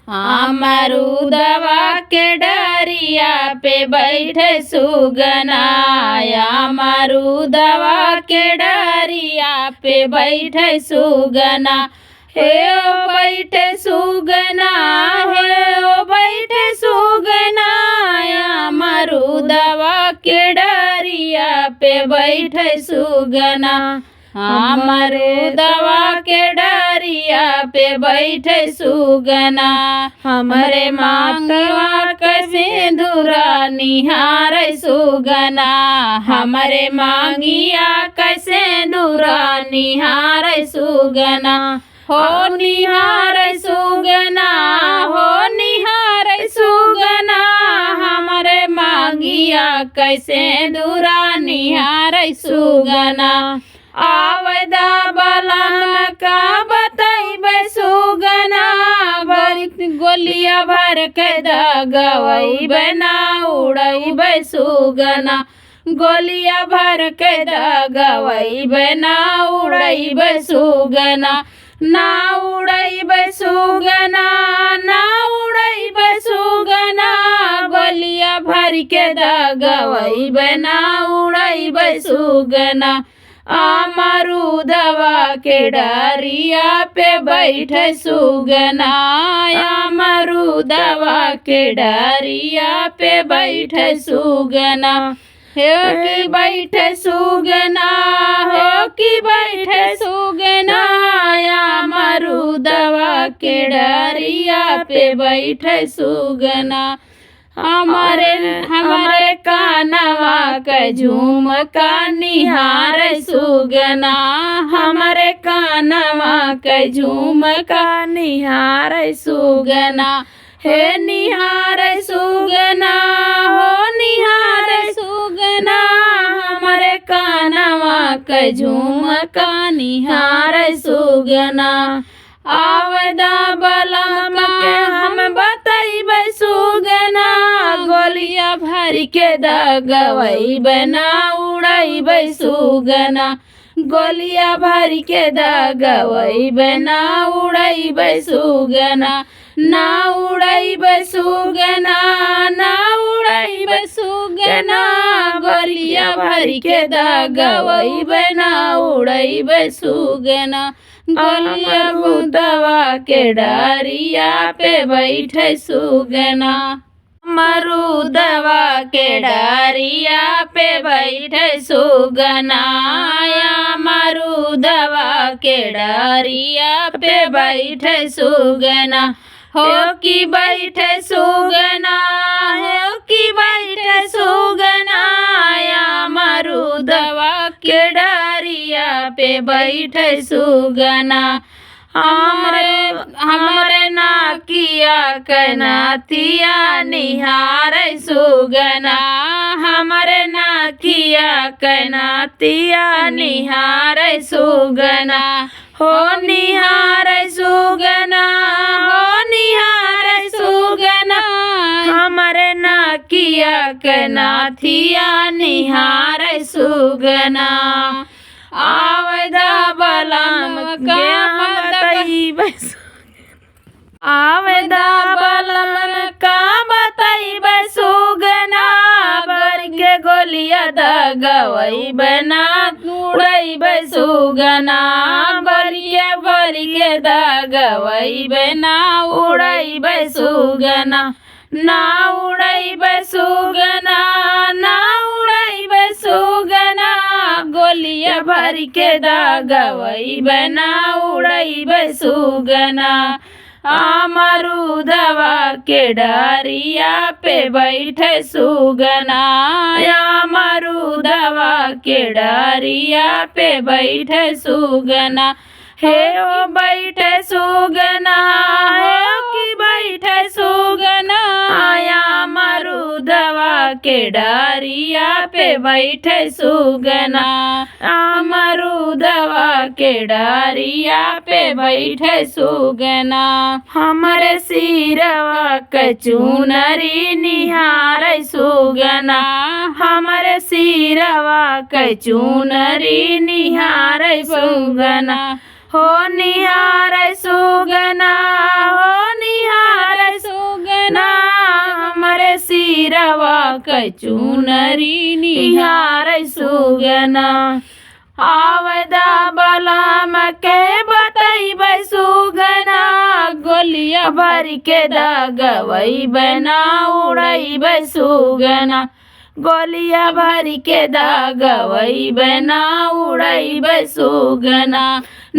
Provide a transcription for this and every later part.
अमरूदवा के डरिया पे बैठे सुगना, अमरूदवा के डरिया पे बैठे सुगना। हे ओ बैठे सुगना, हे ओ बैठे सुगना, अमरूदवा के डरिया पे बैठे सुगना। अमरूदवा के डरिया पे बैठे सुगना। हमरे मांगवा कैसे धुरा निहार सुगना, हमरे मांगिया कैसे धुरा निहार सुगना। हो निहार सुगना, हो निहार सुगना, हमरे मांगिया कैसे धुरा निहार सुगना। आवदा बलम का बतैबे सुगना, गोलिया भर के दगवैबे ना उड़ैबे सुगना। गोलिया भर के दगवैबे ना उड़ैबे सुगना। ना उड़ैबे सुगना, ना उड़ैबे सुगना, गोलिया भर के दगवैबे ना उड़ैबे सुगना। अमरूदवा के डरिया पे बैठे सुगना, अमरूदवा के डरिया पे बैठे सुगना। हो कि बैठे सुगना, हो कि बैठे सुगना, अमरूदवा के डरिया पे बैठे सुगना। हमारे कानवा के झुमका निहार सुगना, हमारे कानवा के झुमका निहार सुगना। हे निहार सुगना, हो निहार सुगना, हमारे कानवा के झुमका निहार सुगना। आवदा बलम के हम बतैबे सुगना, गोलिया भर के दगवैबे ना उड़ैबे सुगना। गोलिया भर के दगवैबे ना उड़ैबे सुगना। ना उड़ैबे सुगना, ना उड़ैबे सुगना, गोलिया भर के दगवैबे ना उड़ैबे सुगना। अमरूदवा के डरिया पे बैठे सुगना, अमरूदवा के डरिया पे बैठे सुगना, अमरूदवा के डरिया पे बैठे सुगना। हो कि बैठे सुगना, हो कि बैठे सुगना, अमरूदवा के डरिया पे बैठे सुगना। हमरे नाकिया के नाथिया निहार सुगना, हमरे नाकिया के नाथिया निहार सुगना। हो निहार सुगना, हो निहार सुगना, हमरे नाकिया के नाथिया निहार सुगना। आवदा बलम के हम बतैबे, आवदा बलम का बतैबे सुगना, बर के गोलिया दगवैबे ना उड़ैबे सुगना। बर के दगवैबे ना उड़ैबे सुगना। ना उड़ैबे सुगना, ना उड़ैबे सुगना, गोलिया भर के दगवैबे ना उड़ैबे सुगना। अमरूदवा के डरिया पे बैठे सुगना, अमरूदवा के डरिया पे बैठे सुगना। हे ओ बैठे सुगना, हो कि बैठे सुगना, अमरूदवा के डरिया पे बैठे सुगना। अमरूदवा के डरिया पे बैठे सुगना। हमरे सिरवा के चुनरी निहार सुगना, हमरे सिरवा के चुनरी निहार सुगना। हो निहार सुगना, हो निहार कै चुनरी निहार सुगना आवदा बलम के बतैबै सुगना गोलिया भर के दगवैबै ना उड़ैबै सुगना गोलिया भर के दगवैबै ना उड़ैबै सुगना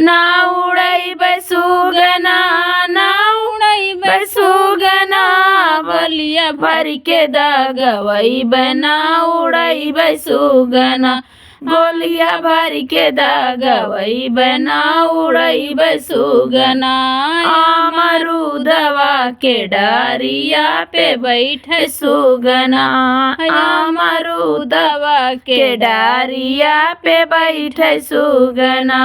ना उड़ैबै सुगना ना उड़ैबै सुगना गोलिया भर के दगवैबै ना उड़ैबै सुगना गोलिया भर के दगवैबै ना उड़ैबै सुगना अमरूदवा के डारिया पे बैठे सुगना अमरूदवा के डारिया पे बैठे सुगना।